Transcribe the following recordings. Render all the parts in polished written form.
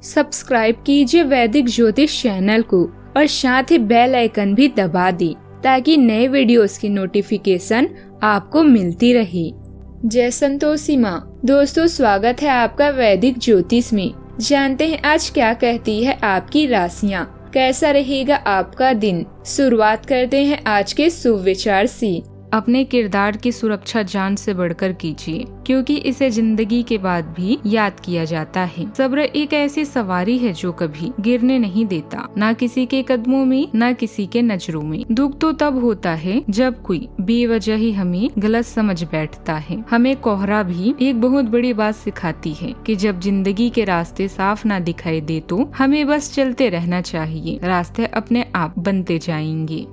Subscribe कीजिए वैदिक ज्योतिष चैनल को और साथ ही बेल आइकन भी दबा दी ताकि नए वीडियोस की नोटिफिकेशन आपको मिलती रहे। जय संतोषी माँ। दोस्तों, स्वागत है आपका वैदिक ज्योतिष में। जानते हैं आज क्या कहती है आपकी राशियाँ, कैसा रहेगा आपका दिन। शुरुआत करते हैं आज के शुभ विचार से। अपने किरदार की सुरक्षा जान से बढ़कर कीजिए, क्योंकि इसे जिंदगी के बाद भी याद किया जाता है। सब्र एक ऐसी सवारी है जो कभी गिरने नहीं देता, ना किसी के कदमों में ना किसी के नजरों में। दुख तो तब होता है जब कोई बेवजह ही हमें गलत समझ बैठता है। हमें कोहरा भी एक बहुत बड़ी बात सिखाती है कि जब जिंदगी के रास्ते साफ ना दिखाई दे तो हमें बस चलते रहना चाहिए, रास्ते अपने आप बनते जाएंगे।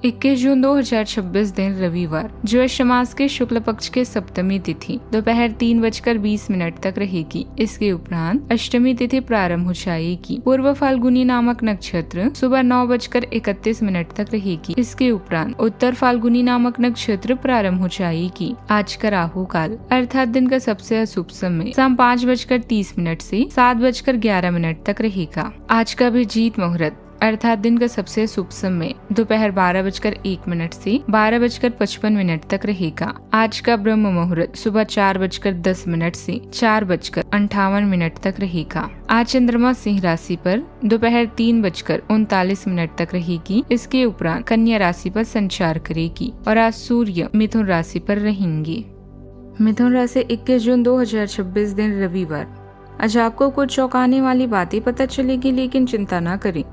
21 जून 2026 दिन रविवार, ज्येष्ठ मास के शुक्ल पक्ष के सप्तमी तिथि दोपहर 3:20 तक रहेगी। इसके उपरांत अष्टमी तिथि प्रारंभ हो जाएगी। पूर्व फाल्गुनी नामक नक्षत्र सुबह 9:31 तक रहेगी। इसके उपरांत उत्तर फाल्गुनी नामक नक्षत्र प्रारंभ हो जाएगी। आज का राहु काल अर्थात दिन का सबसे अशुभ समय शाम 5:30 से 7:11 तक रहेगा। आज का अभिजीत मुहूर्त अर्थात दिन का सबसे शुभ समय दोपहर 12:01 से 12:55 तक रहेगा। आज का ब्रह्म मुहूर्त सुबह 4:10 से 4:58 तक रहेगा। आज चंद्रमा सिंह राशि पर दोपहर 3:39 तक रहेगी। इसके उपरांत कन्या राशि पर संचार करेगी और आज सूर्य मिथुन राशि पर रहेंगे। मिथुन राशि 21 जून 2026 दिन रविवार। आज आपको कुछ चौंकाने वाली बातें पता चलेगी, लेकिन चिंता न करें,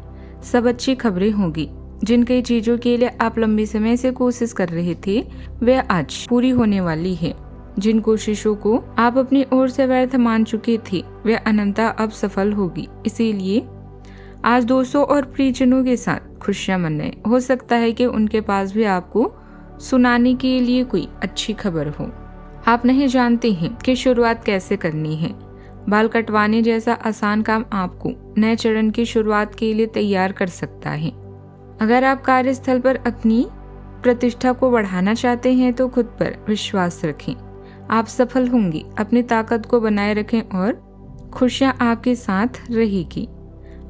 सब अच्छी खबरें होगी। जिन कई चीजों के लिए आप लंबे समय से कोशिश कर रहे थे वे आज पूरी होने वाली है। जिन कोशिशों को आप अपनी ओर से व्यर्थ मान चुके थे वे अनंतता अब सफल होगी। इसीलिए आज दोस्तों और प्रियजनों के साथ खुशियां मनाएं। हो सकता है कि उनके पास भी आपको सुनाने के लिए कोई अच्छी खबर हो। आप नहीं जानते हैं कि शुरुआत कैसे करनी है। बाल कटवाने जैसा आसान काम आपको नए चरण की शुरुआत के लिए तैयार कर सकता है। अगर आप कार्यस्थल पर अपनी प्रतिष्ठा को बढ़ाना चाहते हैं तो खुद पर विश्वास रखें, आप सफल होंगे। अपनी ताकत को बनाए रखें और खुशियां आपके साथ रहेगी।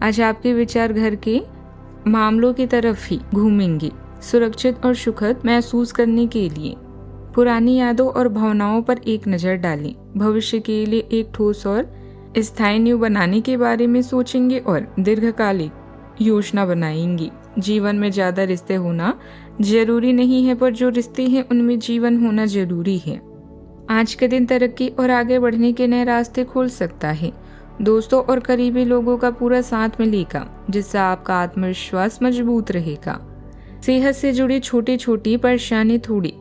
आज आपके विचार घर के मामलों की तरफ ही घूमेंगे। सुरक्षित और सुखद महसूस करने के लिए पुरानी यादों और भावनाओं पर एक नजर डालें। भविष्य के लिए एक ठोस और स्थायी नींव बनाने के बारे में सोचेंगे और दीर्घकालिक योजना बनाएंगे। जीवन में ज्यादा रिश्ते होना जरूरी नहीं है, पर जो रिश्ते हैं उनमें जीवन होना जरूरी है। आज के दिन तरक्की और आगे बढ़ने के नए रास्ते खोल सकता है। दोस्तों और करीबी लोगों का पूरा साथ मिलेगा, जिससे आपका आत्मविश्वास मजबूत रहेगा। सेहत से जुड़ी छोटी छोटी परेशानी थोड़ी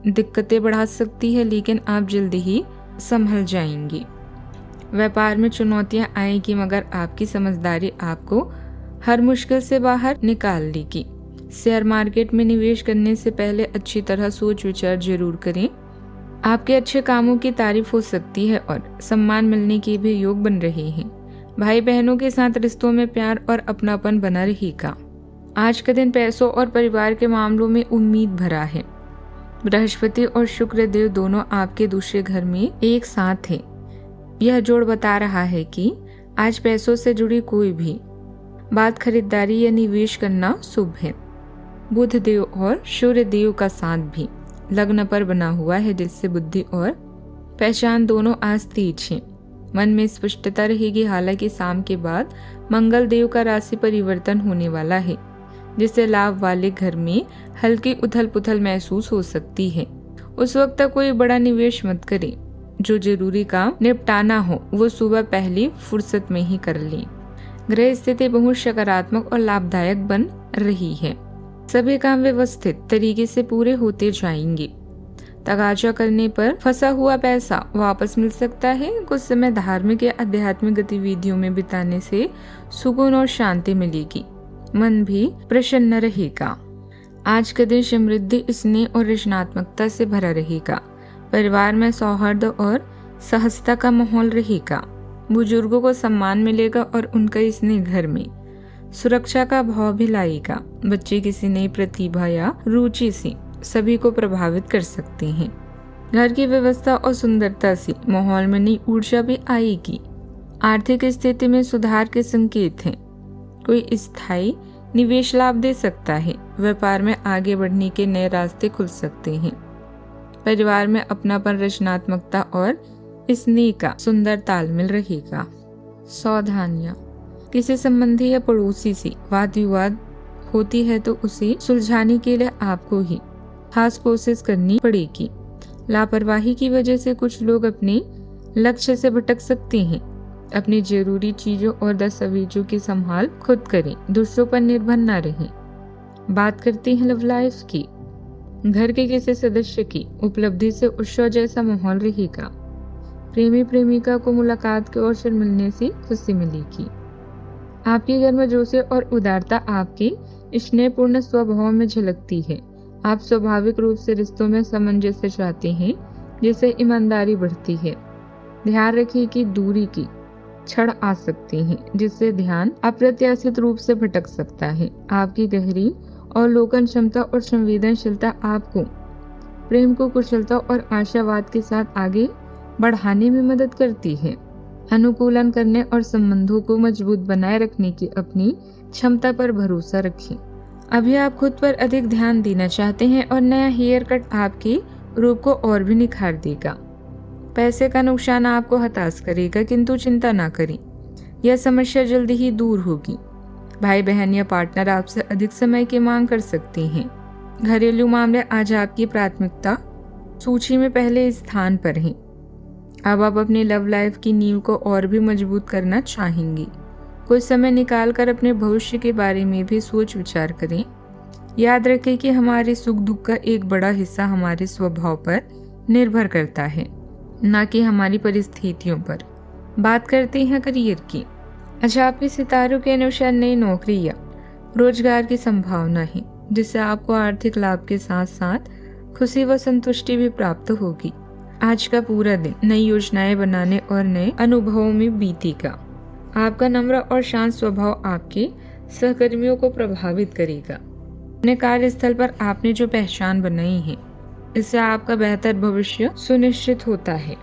दिक्कतें बढ़ा सकती है, लेकिन आप जल्दी ही संभल जाएंगी। व्यापार में चुनौतियां आएगी, मगर आपकी समझदारी आपको हर मुश्किल से बाहर निकाल लेगी। शेयर मार्केट में निवेश करने से पहले अच्छी तरह सोच विचार जरूर करें। आपके अच्छे कामों की तारीफ हो सकती है और सम्मान मिलने के भी योग बन रहे हैं। भाई बहनों के साथ रिश्तों में प्यार और अपनापन बना रहेगा। आज का दिन पैसों और परिवार के मामलों में उम्मीद भरा है। बृहस्पति और शुक्र देव दोनों आपके दूसरे घर में एक साथ हैं। यह जोड़ बता रहा है कि आज पैसों से जुड़ी कोई भी बात खरीदारी या निवेश करना शुभ है। बुध देव और सूर्य देव का साथ भी लग्न पर बना हुआ है, जिससे बुद्धि और पहचान दोनों आज तेज हैं। मन में स्पष्टता रहेगी। हालांकि शाम के बाद मंगल देव का राशि परिवर्तन होने वाला है, जिससे लाभ वाले घर में हल्की उथल पुथल महसूस हो सकती है। उस वक्त तक कोई बड़ा निवेश मत करें। जो जरूरी काम निपटाना हो वो सुबह पहली फुर्सत में ही कर लें। ग्रह स्थिति बहुत सकारात्मक और लाभदायक बन रही है। सभी काम व्यवस्थित तरीके से पूरे होते जाएंगे। तगाजा करने पर फंसा हुआ पैसा वापस मिल सकता है। कुछ समय धार्मिक या आध्यात्मिक गतिविधियों में बिताने से सुकून और शांति मिलेगी। मन भी प्रसन्न रहेगा। आज का दिन समृद्धि, स्नेह और रचनात्मकता से भरा रहेगा। परिवार में सौहार्द और सहजता का माहौल रहेगा। बुजुर्गों को सम्मान मिलेगा और उनका स्नेह घर में सुरक्षा का भाव भी लाएगा। बच्चे किसी नई प्रतिभा या रुचि से सभी को प्रभावित कर सकते हैं। घर की व्यवस्था और सुंदरता से माहौल में नई ऊर्जा भी आएगी। आर्थिक स्थिति में सुधार के संकेत हैं। कोई स्थायी निवेश लाभ दे सकता है। व्यापार में आगे बढ़ने के नए रास्ते खुल सकते हैं। परिवार में अपनापन, रचनात्मकता और स्नेह का सुंदर तालमेल रहेगा। सावधानियां, किसी संबंधी या पड़ोसी से वाद विवाद होती है तो उसे सुलझाने के लिए आपको ही खास कोशिश करनी पड़ेगी। लापरवाही की वजह से कुछ लोग अपने लक्ष्य से भटक सकते हैं। अपनी जरूरी चीजों और दस्तावेजों की संभाल खुद करें, दूसरों पर निर्भर न रहें। बात करते हैं लव लाइफ की। घर के किसी सदस्य की उपलब्धि से उत्सव जैसा माहौल रहेगा। प्रेमी प्रेमिका को मुलाकात के अवसर मिलने से खुशी मिलेगी। आपके घर में जोश और उदारता आपके स्नेहपूर्ण स्वभाव में झलकती है। आप स्वाभाविक रूप से रिश्तों में सामंजस्य चाहते हैं, जिससे ईमानदारी बढ़ती है। ध्यान रखिए कि दूरी की क्षण आ सकते हैं, जिससे ध्यान अप्रत्याशित रूप से भटक सकता है। आपकी गहरी अवलोकन क्षमता और संवेदनशीलता आपको प्रेम को कुशलता और आशावाद के साथ आगे बढ़ाने में मदद करती है। अनुकूलन करने और संबंधों को मजबूत बनाए रखने की अपनी क्षमता पर भरोसा रखें। अभी आप खुद पर अधिक ध्यान देना चाहते हैं और नया हेयर कट आपके रूप को और भी निखार देगा। पैसे का नुकसान आपको हताश करेगा, किंतु चिंता ना करें, यह समस्या जल्दी ही दूर होगी। भाई बहन या पार्टनर आपसे अधिक समय की मांग कर सकते हैं। घरेलू मामले आज आपकी प्राथमिकता सूची में पहले स्थान पर हैं। अब आप अपनी लव लाइफ की नींव को और भी मजबूत करना चाहेंगे। कुछ समय निकालकर अपने भविष्य के बारे में भी सोच विचार करें। याद रखें कि हमारे सुख दुख का एक बड़ा हिस्सा हमारे स्वभाव पर निर्भर करता है, न कि हमारी परिस्थितियों पर। बात करते हैं करियर की। अच्छा, आपके सितारों के अनुसार नई नौकरी या रोजगार की संभावना है, जिससे आपको आर्थिक लाभ के साथ साथ खुशी व संतुष्टि भी प्राप्त होगी। आज का पूरा दिन नई योजनाएं बनाने और नए अनुभवों में बीतेगा। आपका नम्र और शांत स्वभाव आपके सहकर्मियों को प्रभावित करेगा। अपने कार्यस्थल पर आपने जो पहचान बनाई है, इससे आपका बेहतर भविष्य सुनिश्चित होता है।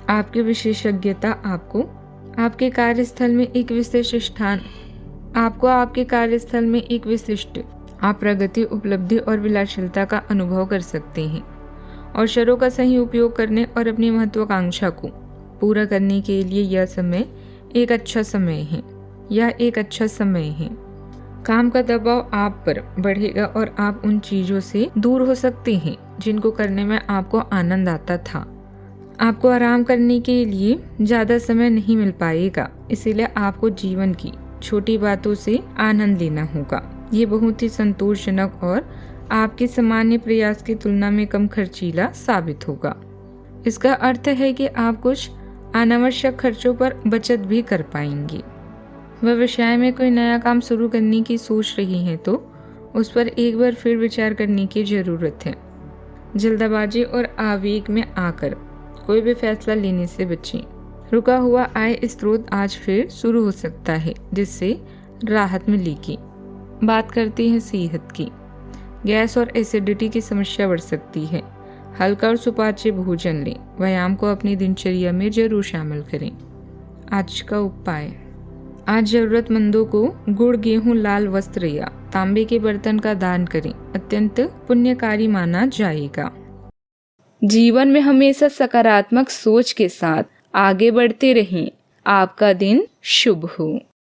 आपकी विशेषज्ञता आपको आपके कार्यस्थल में एक विशिष्ट आप प्रगति, उपलब्धि और विलासिता का अनुभव कर सकते हैं। अवसरों का सही उपयोग करने और अपनी महत्वाकांक्षा को पूरा करने के लिए यह एक अच्छा समय है। काम का दबाव आप पर बढ़ेगा और आप उन चीजों से दूर हो सकते हैं जिनको करने में आपको आनंद आता था। आपको आराम करने के लिए ज्यादा समय नहीं मिल पाएगा, इसीलिए आपको जीवन की छोटी बातों से आनंद लेना होगा। ये बहुत ही संतोषजनक और आपके सामान्य प्रयास की तुलना में कम खर्चीला साबित होगा। इसका अर्थ है कि आप कुछ अनावश्यक खर्चों पर बचत भी कर पाएंगे। व्यवसाय में कोई नया काम शुरू करने की सोच रही हैं तो उस पर एक बार फिर विचार करने की जरूरत है। जल्दबाजी और आवेग में आकर कोई भी फैसला लेने से बचें। रुका हुआ आय स्रोत आज फिर शुरू हो सकता है, जिससे राहत मिलेगी। बात करते हैं सेहत की। गैस और एसिडिटी की समस्या बढ़ सकती है। हल्का और सुपाच्य भोजन लें। व्यायाम को अपनी दिनचर्या में जरूर शामिल करें। आज का उपाय। आज जरूरतमंदों को गुड़, गेहूं, लाल वस्त्र या तांबे के बर्तन का दान करें। अत्यंत पुण्यकारी माना जाएगा। जीवन में हमेशा सकारात्मक सोच के साथ आगे बढ़ते रहें। आपका दिन शुभ हो।